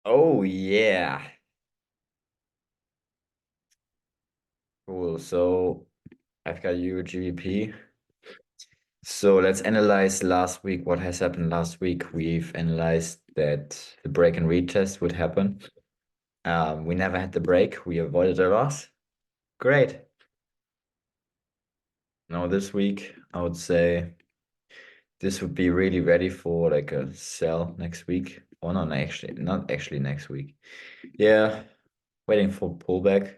Oh yeah. Cool. So I've got you GVP. So let's analyze last week. What has happened last week? We've analyzed that the break and retest would happen. We never had the break. We avoided a loss. Great. Now this week, I would say this would be really ready for like a sell next week. Oh no, not actually next week. Yeah, waiting for pullback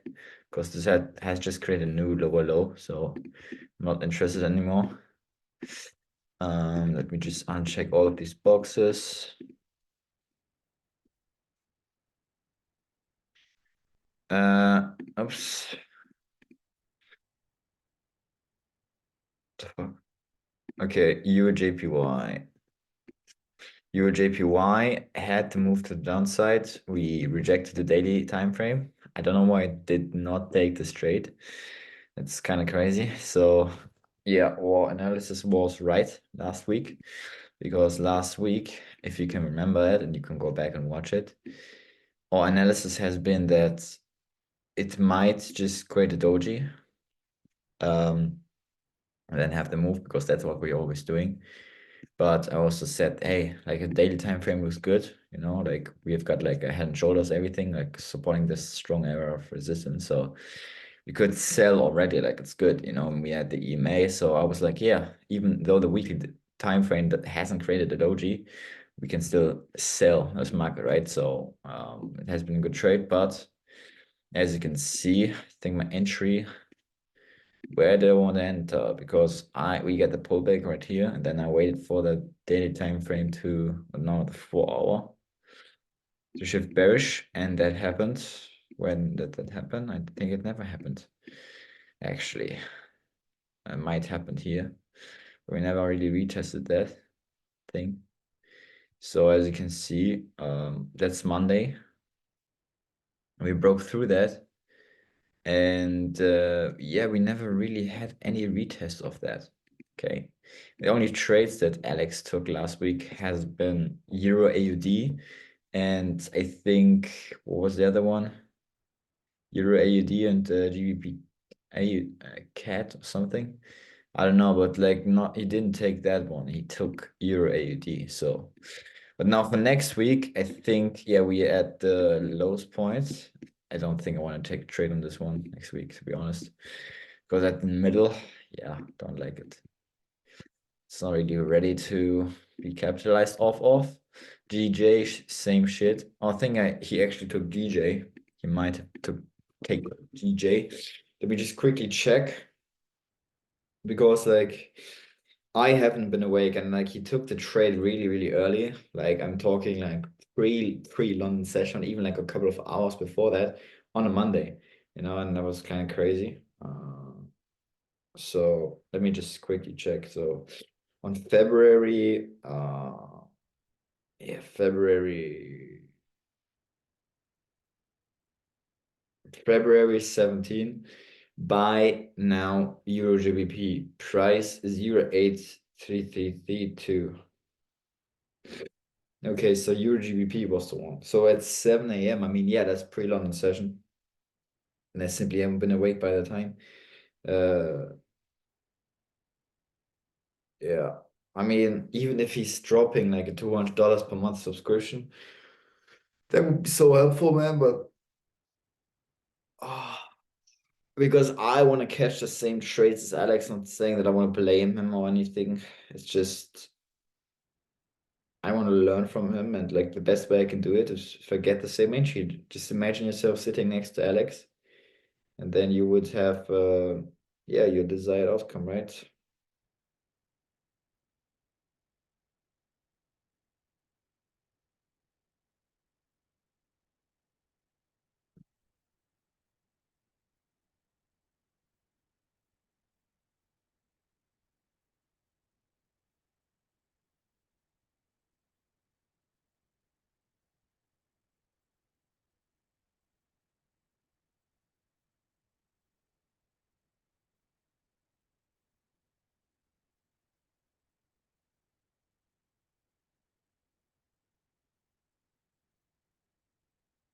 because this has just created a new lower low, so I'm not interested anymore. Let me just uncheck all of these boxes. Oops. Okay, EUJPY. EUJPY had to move to the downside. We rejected the daily time frame. I don't know why it did not take this trade. It's kind of crazy. So yeah, our analysis was right last week because last week, if you can remember it and you can go back and watch it, our analysis has been that it might just create a doji, and then have the move because that's what we're always doing. But I also said, hey, like a daily time frame looks good, like we've got like a head and shoulders, everything like supporting this strong area of resistance. So we could sell already, like it's good, and we had the EMA. So I was like, yeah, even though the weekly time frame that hasn't created a doji, we can still sell this market, right? So it has been a good trade, but as you can see, I think my entry where do I want to enter? Because we get the pullback right here, and then I waited for the daily time frame to now the 4 hour to shift bearish, and that happened. When did that happen? I think it never happened. Actually, it might happen here. We never really retested that thing. So as you can see, that's Monday. We broke through that. And yeah, we never really had any retest of that. Okay. The only trades that Alex took last week has been Euro AUD, and I think what was the other one? Euro AUD and GBP CAT or something. I don't know, but like not he didn't take that one. He took Euro AUD. So, but now for next week, I think yeah, we at the lowest point. I don't think I want to take a trade on this one next week, to be honest. Because at the middle, yeah, don't like it. It's not really ready to be capitalized off of. DJ, same shit. I think he actually took DJ. He might have take DJ. Let me just quickly check because like I haven't been awake and like he took the trade really, really early. Like I'm talking like pre London session, even like a couple of hours before that on a Monday, and that was kind of crazy. So let me just quickly check. So on yeah, February 17, buy now Euro GBP. Price is 0.8332. Okay, so Euro GBP was the one. So at 7 a.m., I mean, yeah, that's pre-London session. And I simply haven't been awake by the time. Uh, yeah. I mean, even if he's dropping like a $200 per month subscription, that would be so helpful, man. But ah, because I want to catch the same trades as Alex, not saying that I want to blame him or anything. It's just I want to learn from him, and like the best way I can do it is if I get the same entry. Just imagine yourself sitting next to Alex, and then you would have yeah, your desired outcome, right?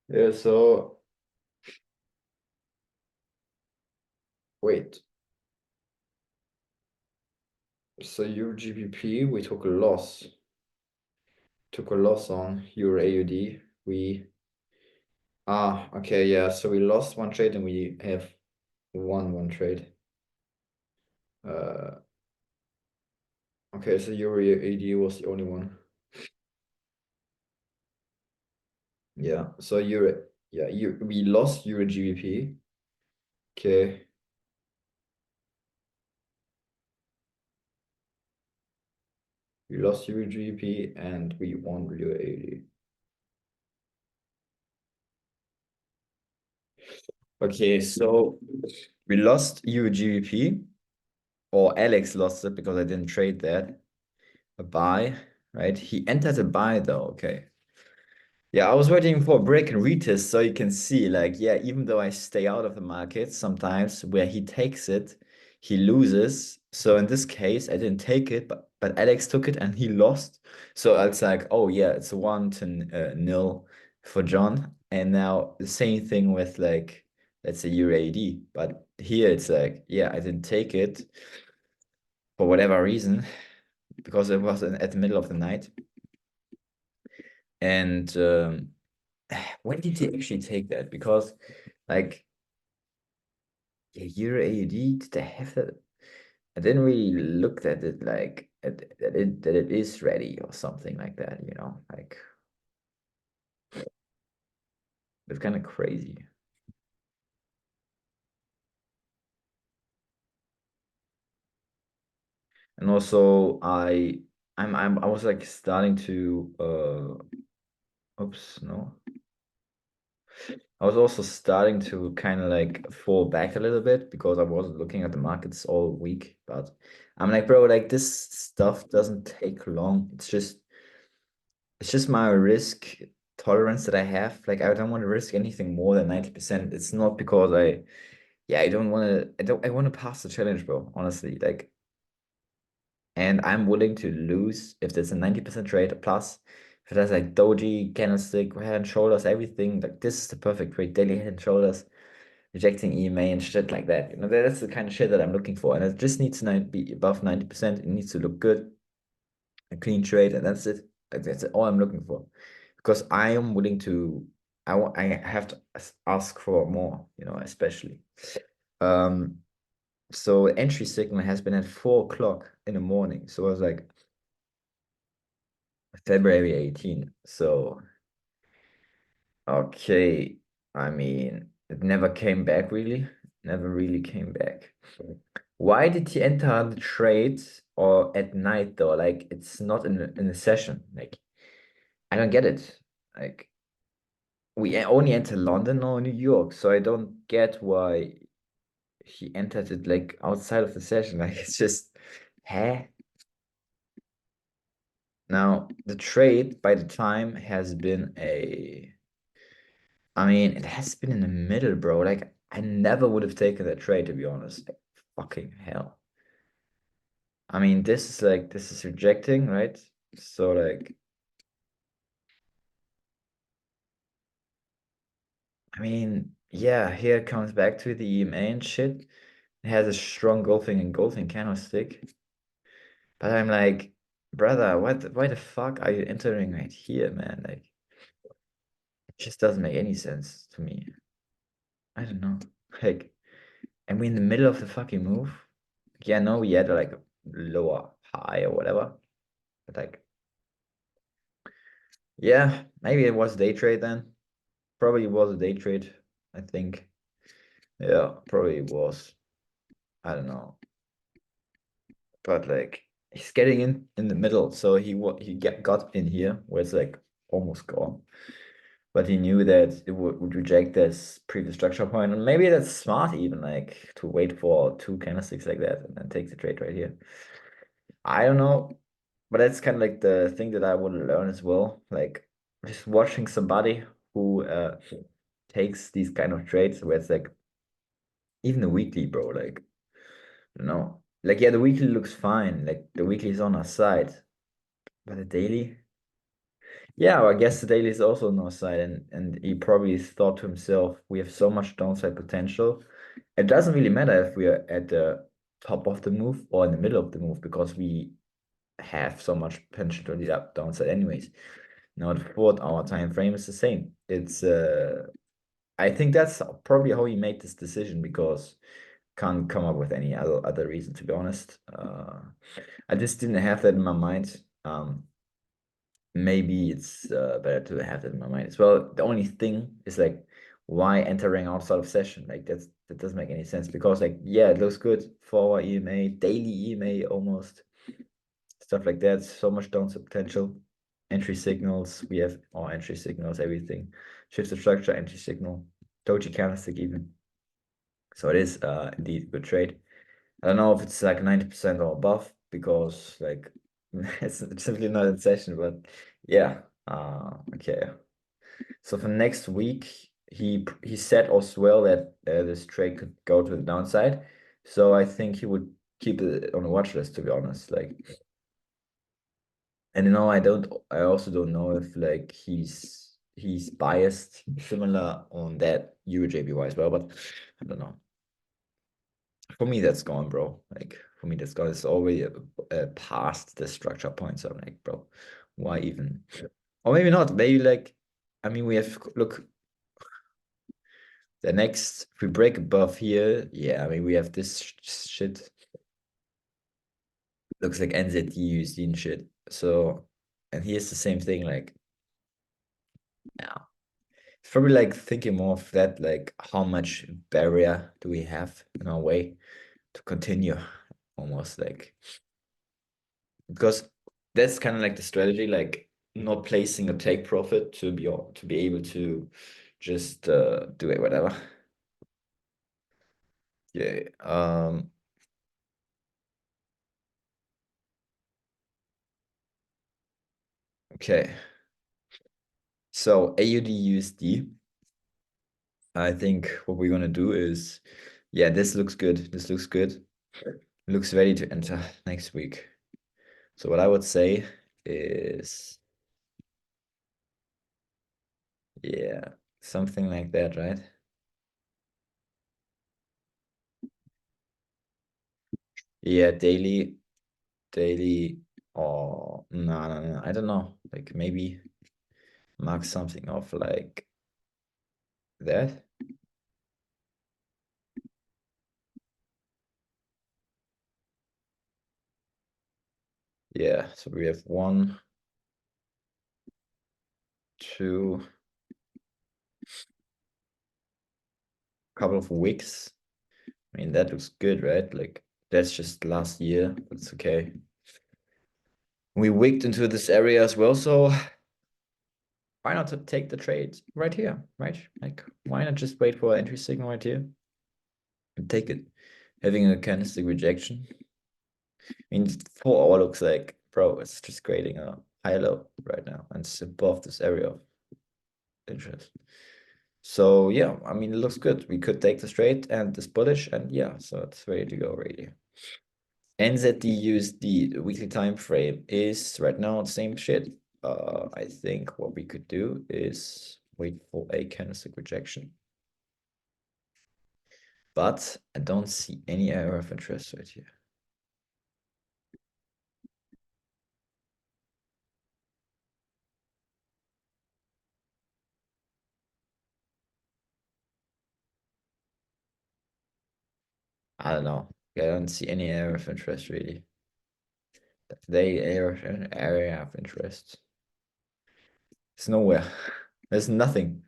Yeah, so wait. So Euro GBP, we took a loss. Took a loss on Euro AUD. We okay, yeah. So we lost one trade and we have won one trade. Uh okay, so Euro AUD was the only one. Yeah. So Euro, yeah, we lost Euro GBP. Okay. We lost Euro GBP and we won Euro AUD. Okay, so we lost Euro GBP, or Alex lost it because I didn't trade that. A buy, right? He entered a buy though. Okay. Yeah, I was waiting for a break and retest so you can see, like, yeah, even though I stay out of the market sometimes where he takes it, he loses. So in this case, I didn't take it, but Alex took it and he lost. So it's like, oh yeah, it's 1-0 for John. And now the same thing with like, let's say Euro AD. But here it's like, yeah, I didn't take it for whatever reason because it was at the middle of the night. And when did he actually take that? Because like yeah, Euro AUD, did they have that? I didn't really look at it like that it is ready or something like that, you know. Like it's kind of crazy. And also I was like starting to oops, no. I was also starting to kind of like fall back a little bit because I wasn't looking at the markets all week. But I'm like, bro, like this stuff doesn't take long. It's just my risk tolerance that I have. Like I don't want to risk anything more than 90%. It's not because yeah, I want to pass the challenge, bro, honestly. Like, and I'm willing to lose if there's a 90% trade plus if it has like doji, candlestick, head and shoulders, everything. Like this is the perfect trade, daily head and shoulders, rejecting EMA and shit like that. You know, that's the kind of shit that I'm looking for. And it just needs to be above 90%. It needs to look good, a clean trade, and that's it. Like, that's all I'm looking for. Because I am willing to, I have to ask for more, you know, especially. Um, so entry signal has been at 4 o'clock in the morning. So I was like February 18. So okay, I mean, it never came back really. Never really came back. Why did he enter the trade or at night though? Like it's not in a session. Like I don't get it. Like we only enter London or New York, so I don't get why he entered it like outside of the session. Like it's just, huh? Now the trade by the time has been I mean, it has been in the middle, bro. Like I never would have taken that trade to be honest. Like, fucking hell. I mean, this is rejecting, right? So like, I mean, yeah, here it comes back to the EMA and shit. It has a strong engulfing candlestick. But I'm like, brother, why the fuck are you entering right here, man? Like, it just doesn't make any sense to me. I don't know. Like, and we in the middle of the fucking move. Yeah, no, we had like a lower high or whatever. But like, yeah, maybe it was day trade then. Probably was a day trade, I think. Yeah, probably was. I don't know. But like, he's getting in the middle, so got in here where it's like almost gone. But he knew that it would reject this previous structure point, and maybe that's smart even like to wait for two candlesticks like that and then take the trade right here. I don't know, but that's kind of like the thing that I want to learn as well. Like just watching somebody who takes these kind of trades where it's like even the weekly, bro. Like like yeah, the weekly looks fine. Like the weekly is on our side, but the daily. Yeah, well, I guess the daily is also no side, and he probably thought to himself, we have so much downside potential. It doesn't really matter if we are at the top of the move or in the middle of the move because we have so much potential to the downside anyways. Now the 4 hour time frame is the same. It's I think that's probably how he made this decision because can't come up with any other reason to be honest. I just didn't have that in my mind. Maybe it's better to have that in my mind as well. The only thing is like why entering outside of session? Like that doesn't make any sense because like yeah, it looks good. 4 hour EMA, daily EMA almost. Stuff like that. So much downside potential. Entry signals, we have all entry signals, everything. Shift of structure, entry signal, doji candlestick even. So it is indeed a good trade. I don't know if it's like 90% or above because like it's simply not in session, but yeah. Okay. So for next week, he said as well that this trade could go to the downside. So I think he would keep it on the watch list to be honest. Like, and I also don't know if like he's biased similar on that EuroJPY as well, but I don't know. For me, that's gone, bro. Like for me, that's gone. It's already past the structure point. So I'm like, bro, why even? Or maybe not. Maybe like, I mean, we have look the next. If we break above here, yeah. I mean, we have this shit. Looks like NZT USD and shit. So, and here's the same thing. Like, yeah, it's probably like thinking more of that. Like, how much barrier do we have in our way to continue? Almost like because that's kind of like the strategy, like not placing a take profit to be able to just do it whatever. Yeah. Okay. So AUD USD. I think what we're gonna do is, yeah, this looks good. This looks good. Looks ready to enter next week. So what I would say is, yeah, something like that, right? Yeah, daily, or no, I don't know. Like maybe mark something off like that. Yeah, so we have 1, 2, couple of weeks. I mean, that looks good, right? Like that's just last year. That's okay. We wicked into this area as well, so why not to take the trade right here, right? Like, why not just wait for an entry signal right here and take it? Having a candlestick rejection. I mean, 4 hour looks like, bro, it's just creating a high low right now, and it's above this area of interest. So yeah, I mean, it looks good. We could take the straight and this bullish, and yeah, so it's ready to go already. NZD the weekly time frame is right now the same shit. I think what we could do is wait for a candlestick rejection. But I don't see any area of interest right here. I don't know. I don't see any area of interest really. They area of interest. It's nowhere. There's nothing.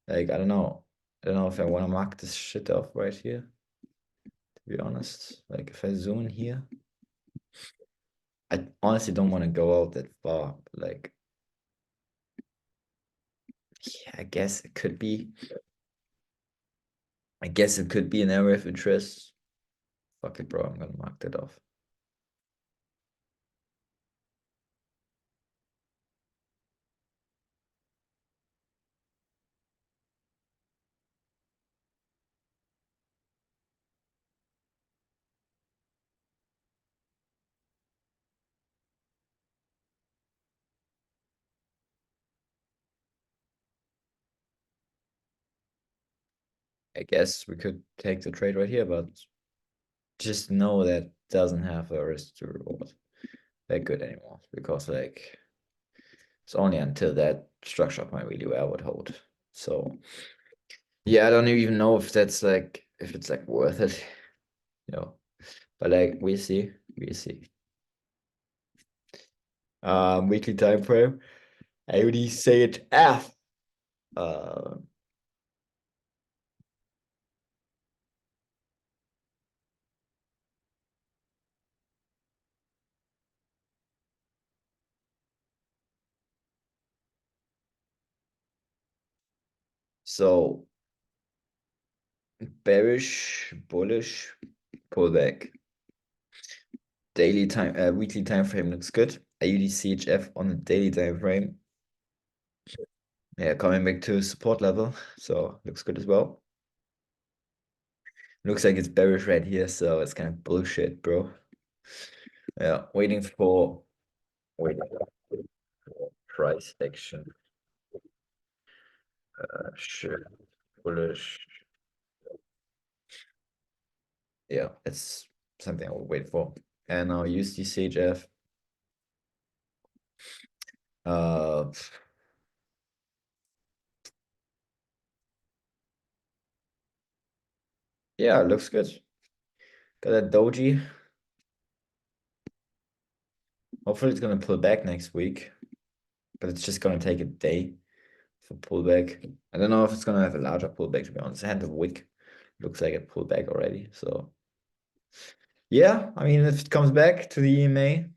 Like I don't know. I don't know if I want to mark this shit off right here, to be honest. Like if I zoom in here, I honestly don't want to go out that far. Like, yeah, I guess it could be. I guess it could be an area of interest. Fuck it, bro. I'm gonna mark that off. I guess we could take the trade right here, but just know that doesn't have a risk to reward that good anymore because like it's only until that structure of mine really well would hold. So yeah, I don't even know if that's like if it's like worth it, you know. But like we see, we see. Weekly time frame. I already say it F. Uh, so bearish, bullish, pullback. Daily time, weekly time frame looks good. AUD CHF on the daily time frame. Yeah, coming back to support level, so looks good as well. Looks like it's bearish right here, so it's kind of bullshit, bro. Yeah, waiting for price action. Sure, bullish. Yeah, it's something I will wait for. And I'll use the CHF. Uh, yeah, looks good. Got a doji. Hopefully it's gonna pull back next week, but it's just gonna take a day for pullback. I don't know if it's gonna have a larger pullback to be honest. I had the wick. Looks like it pulled back already. So yeah, I mean if it comes back to the EMA,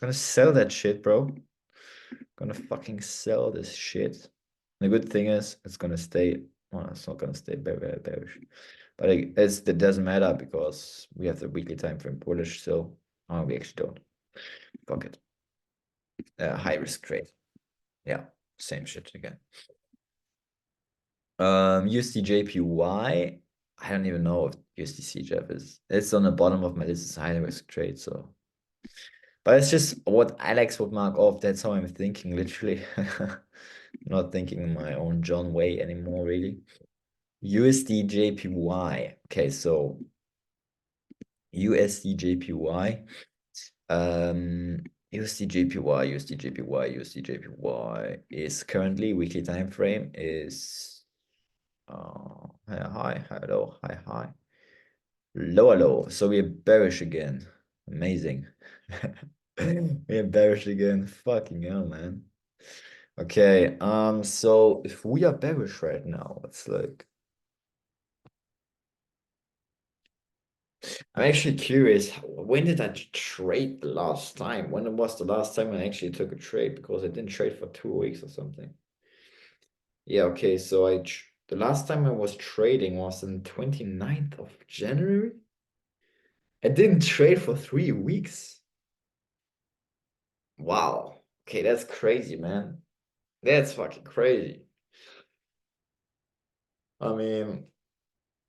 gonna sell that shit, bro. Gonna fucking sell this shit. The good thing is it's gonna stay. Well, it's not gonna stay very bearish, but it doesn't matter because we have the weekly time frame bullish. So we actually don't. Fuck it. High risk trade. Yeah, same shit again. USD I don't even know if USD CHF is. It's on the bottom of my list. It's high risk trade. So, but it's just what Alex would mark off. That's how I'm thinking, literally. Not thinking my own John way anymore, really. USD JPY. Okay, so USD JPY. USD JPY, USD JPY, USD JPY is currently weekly time frame is high, low, high, lower, low. So we're bearish again. Amazing. We're bearish again. Fucking hell, man. Okay, so if we are bearish right now, it's like I'm actually curious, when did I trade the last time? When was the last time I actually took a trade? Because I didn't trade for 2 weeks or something. Yeah, okay, so the last time I was trading was on 29th of January. I didn't trade for 3 weeks. Wow. Okay, that's crazy, man. That's fucking crazy. I mean,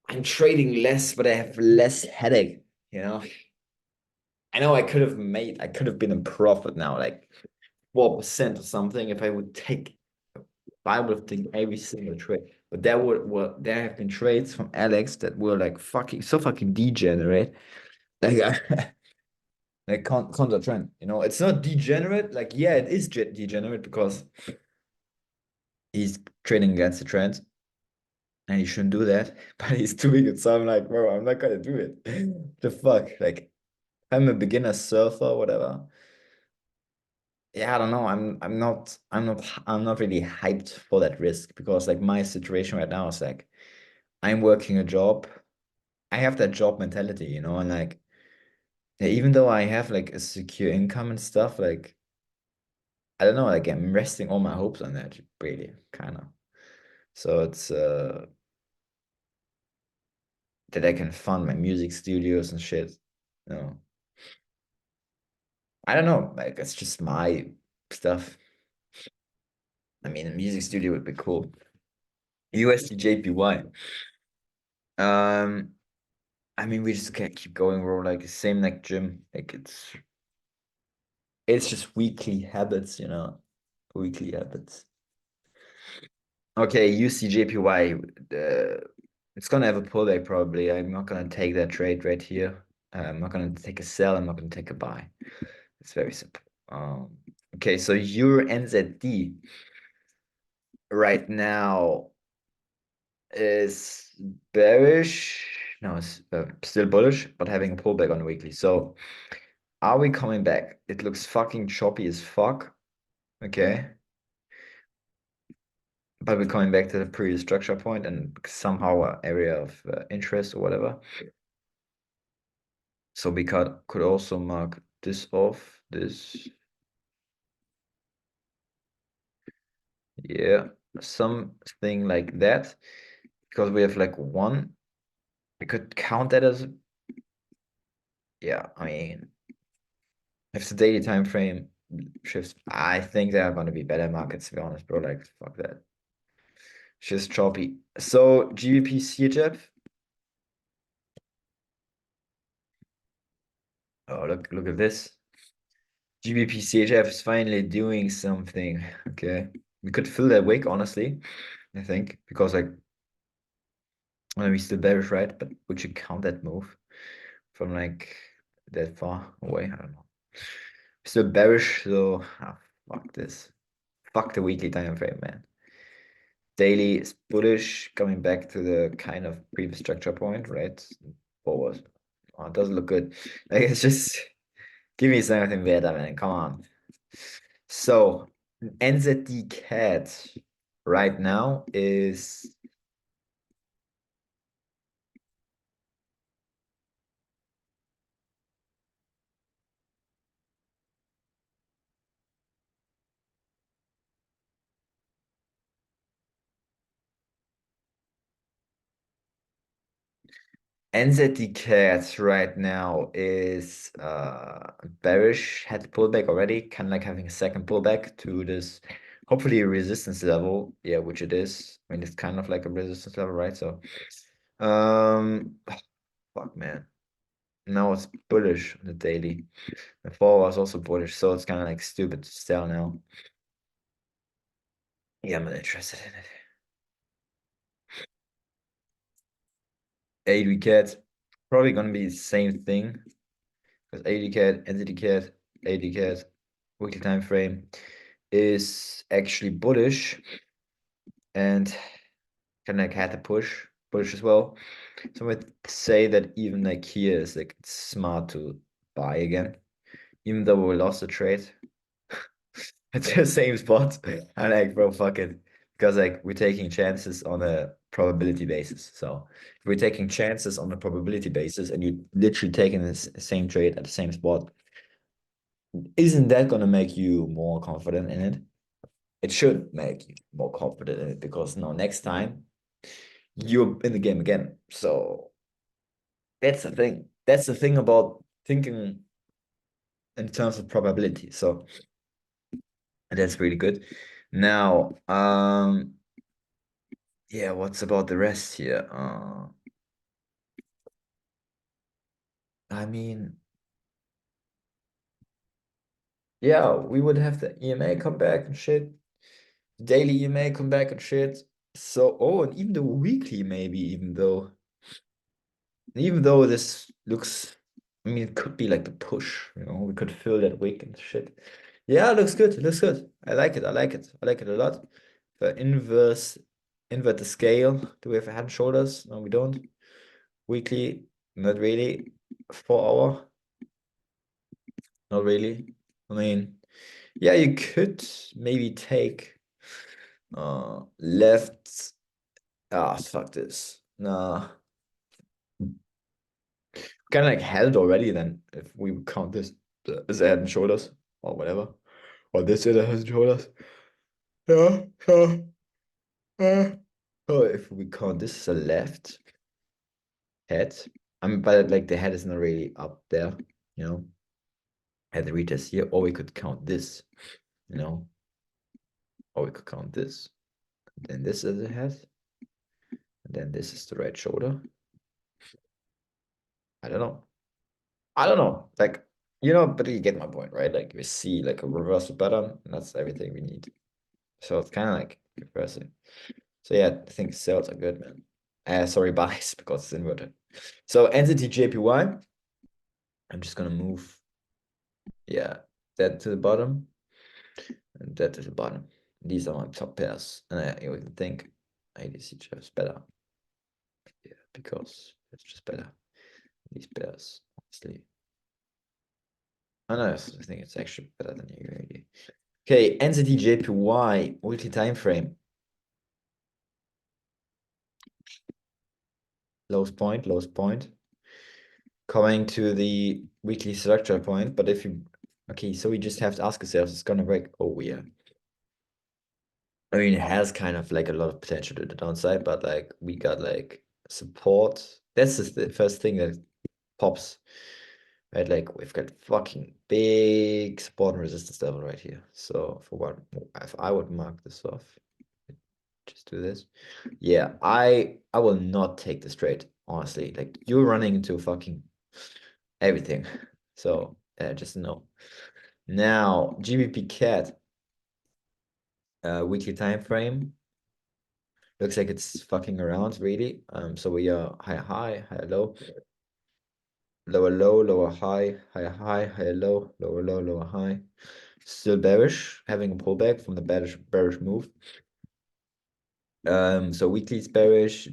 I'm trading less, but I have less headache, you know? I know I could have been in profit now, like 4% or something if I would take, if I would have taken every single trade. But there have been trades from Alex that were like so fucking degenerate. Like, like counter trend, you know, it's not degenerate. Like, yeah, it is degenerate because he's trading against the trend and he shouldn't do that, but he's doing it. So I'm like, bro, I'm not gonna do it. The fuck? Like, I'm a beginner surfer, whatever. Yeah, I don't know. I'm not really hyped for that risk because like my situation right now is like I'm working a job. I have that job mentality, you know, and like yeah, even though I have like a secure income and stuff, like I don't know, like I'm resting all my hopes on that, really, kind of. So it's that I can fund my music studios and shit. You know, I don't know, like it's just my stuff. I mean, a music studio would be cool. USDJPY. Um, I mean, we just can't keep going, bro. Like same like gym. Like it's just weekly habits, you know. Weekly habits. Okay, UCJPY. It's gonna have a pullback probably. I'm not gonna take that trade right here. I'm not gonna take a sell. I'm not gonna take a buy. It's very simple. Okay, so your NZD right now is bearish. No, it's still bullish, but having a pullback on the weekly. So are we coming back? It looks fucking choppy as fuck. Okay. But we're coming back to the previous structure point and somehow an area of interest or whatever. So we could also mark this off, this. Yeah, something like that. Because we have like one. We could count that as, yeah, I mean, if the daily time frame shifts, I think there are going to be better markets, to be honest, bro. Like, fuck that. Just choppy. So, GBP CHF. Oh, look at this. GBP CHF is finally doing something. Okay. We could fill that wick, honestly, I think, because like we still bearish, right? But would you count that move from like that far away? I don't know. Still bearish, so fuck this. Fuck the weekly time frame, man. Daily is bullish, coming back to the kind of previous structure point, right? Forward. Oh, it doesn't look good. Like it's just give me something better, man. Come on. So NZD cat right now is NZD cat right now is bearish, had the pullback already, kind of like having a second pullback to this hopefully a resistance level. Yeah, which it is. I mean it's kind of like a resistance level, right? So fuck man. Now it's bullish on the daily. The fall was also bullish, so it's kind of like stupid to sell now. Yeah, I'm not interested in it. 80 cat, probably gonna be the same thing. Because 80 cat, entity cat, 80 cat, weekly time frame is actually bullish and kind of like had to push bullish as well. So I would say that even like here is like it's smart to buy again, even though we lost the trade. It's the same spot. I'm like, bro, fuck it. Because like we're taking chances on a probability basis. So if we're taking chances on a probability basis and you're literally taking the same trade at the same spot, isn't that gonna make you more confident in it? It should make you more confident in it because now next time you're in the game again. So that's the thing. That's the thing about thinking in terms of probability. So that's really good. Now, yeah, what's about the rest here? I mean, yeah, we would have the EMA come back and shit. Daily EMA come back and shit. So, oh, and even the weekly, maybe, even though this looks, I mean, it could be like the push, we could fill that wick and shit. Yeah, it looks good. It looks good. I like it. I like it. I like it a lot. The invert the scale. Do we have head and shoulders? No, we don't. Weekly, not really. 4 hour, not really. I mean, yeah, you could maybe take left. Ah, fuck this. Nah, kind of like held already then if we would count this as a head and shoulders or whatever. Or this is a head and shoulders. Yeah, so, oh, if we count this as a left head, I mean, but like the head is not really up there, you know, at the retest here, or we could count this, you know, or we could count this. Then this is the head, and then this is the right shoulder. I don't know. I don't know. Like, but you get my point, right? Like we see like a reversal pattern, and that's everything we need. So it's kind of like reversing. So yeah, I think sales are good, man. Sorry, buys because it's inverted. So entity JPY. I'm just gonna move, yeah, that to the bottom and that to the bottom. These are my top pairs, and I even think ADC is better. Yeah, because it's just better. These pairs, honestly. Oh no, I think it's actually better than UAD. Okay, entity JPY weekly time frame. Lowest point, lowest point. Coming to the weekly structure point, but if you, okay, so we just have to ask ourselves, it's gonna break. Oh yeah. I mean, it has kind of like a lot of potential to the downside, but like we got like support. That's just the first thing that pops, right? Like we've got fucking big support and resistance level right here. So for what, if I would mark this off, just do this. Yeah, I will not take this trade, honestly. Like you're running into fucking everything. So just know. Now, GBP CAD, weekly time frame. Looks like it's fucking around really. So we are higher low, lower low, lower high, higher low, lower low, lower high. Still bearish, having a pullback from the bearish move. So weekly is bearish,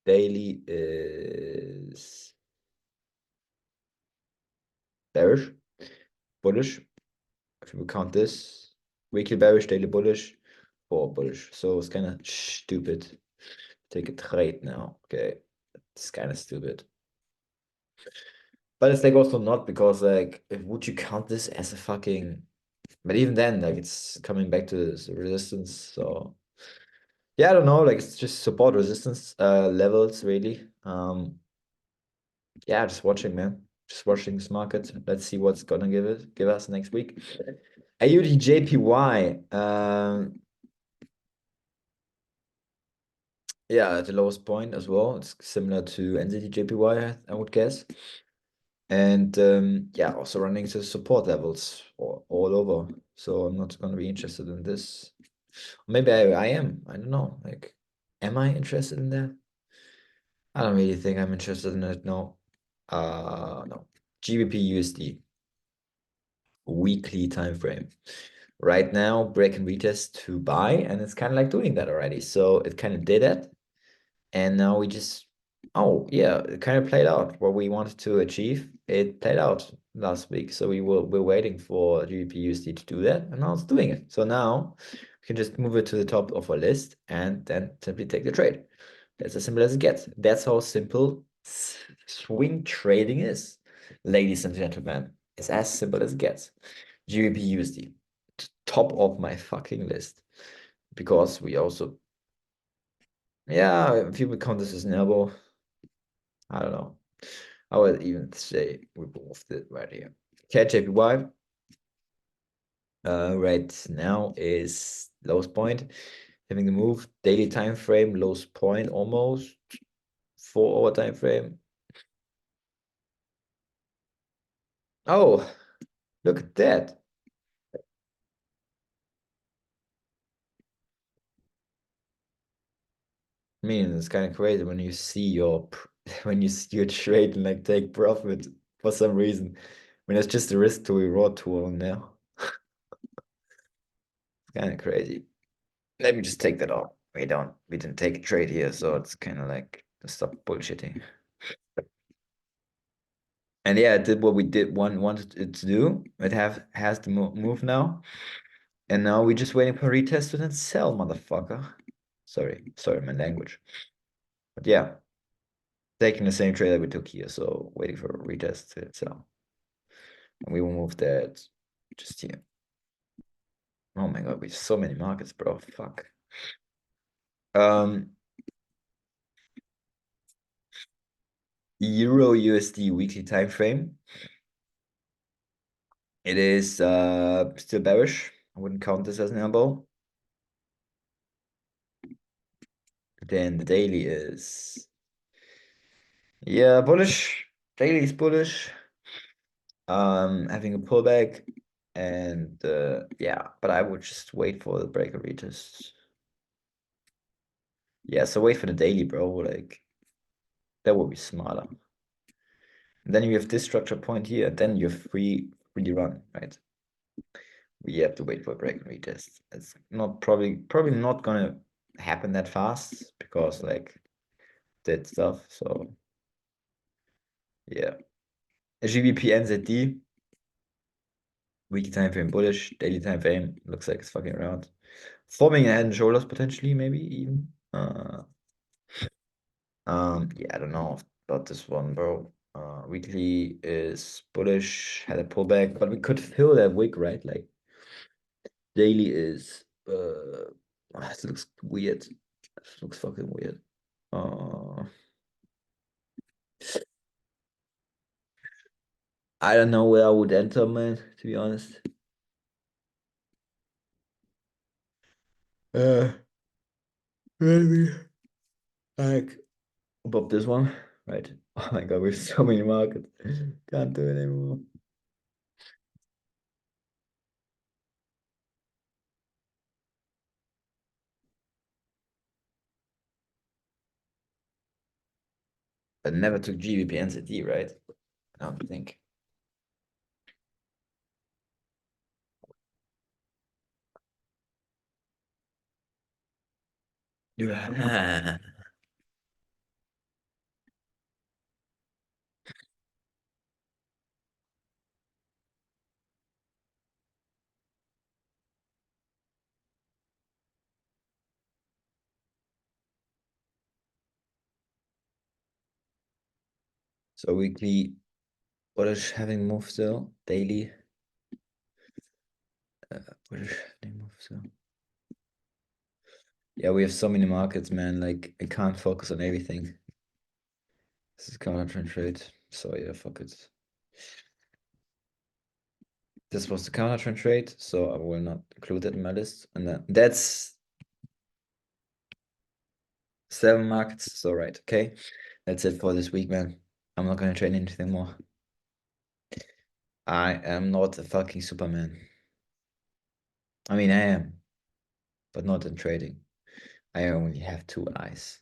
daily is bearish, bullish. If we count this, weekly bearish, daily bullish, or bullish. So it's kind of stupid. Take a trade now. Okay, it's kind of stupid. But it's like also not because like if would you count this as a fucking, but even then like it's coming back to this resistance. So yeah, I don't know, like it's just support resistance levels really. Yeah, just watching, man. Just watching this market. Let's see what's gonna give us next week. AUDJPY. Yeah, at the lowest point as well. It's similar to NZDJPY, I would guess. And yeah, also running to support levels all over. So I'm not going to be interested in this. Maybe I am. I don't know. Like, am I interested in that? I don't really think I'm interested in it. No. No. GBP USD weekly time frame. Right now, break and retest to buy, and it's kind of like doing that already. So it kind of did it. And now we just, oh yeah, it kind of played out what we wanted to achieve. It played out last week. So we're waiting for GBP to do that, and now it's doing it. So now we can just move it to the top of our list and then simply take the trade. That's as simple as it gets. That's how simple swing trading is, ladies and gentlemen. It's as simple as it gets. GBP top of my fucking list. Because we also, yeah, if you would count this as an elbow, I don't know. I would even say we moved it right here. CAD JPY right now is lowest point. Having the move, daily time frame, lowest point almost. 4 hour time frame. Oh, look at that. I mean, it's kind of crazy when you see your when you see your trade and like take profit for some reason. When it's just a risk to reward tool now. It's kind of crazy. Let me just take that off. We didn't take a trade here, so it's kind of like stop bullshitting. And yeah, it did what we did wanted it to do. It has to move now, and now we're just waiting for retest and then sell, motherfucker. Sorry, my language. But yeah, taking the same trade that we took here, so waiting for a retest to sell, and we will move that just here. Oh my god, we have so many markets, bro. Fuck. Euro USD weekly time frame. It is still bearish. I wouldn't count this as an elbow. Then the daily is, yeah, bullish. Daily is bullish. Having a pullback, and yeah, but I would just wait for the break of retest. Yeah, so wait for the daily, bro. Like That would be smarter. And then you have this structure point here, and then you have free run, right? We have to wait for a break and retest. It's not probably not gonna happen that fast because like that stuff. So yeah. GBP NZD, weekly time frame bullish, daily time frame looks like it's fucking around. Forming a head and shoulders potentially, maybe even. Yeah, I don't know about this one, bro. Weekly is bullish, had a pullback, but we could fill that wick, right? Like daily is this looks weird. This looks fucking weird. I don't know where I would enter, man, to be honest. Maybe like above this one, right? Oh my god, we have so many markets. Can't do it anymore. I never took GBP NZD, right? I don't think. Yeah. So weekly, what is having move still? Daily, what is having move still? Yeah, we have so many markets, man. Like I can't focus on everything. This is counter trend trade. So yeah, fuck it. This was the counter trend trade, so I will not include it in my list. And then that's 7 markets. So right, okay. That's it for this week, man. I'm not gonna trade anything more. I am not a fucking Superman. I mean, I am, but not in trading. I only have 2 eyes.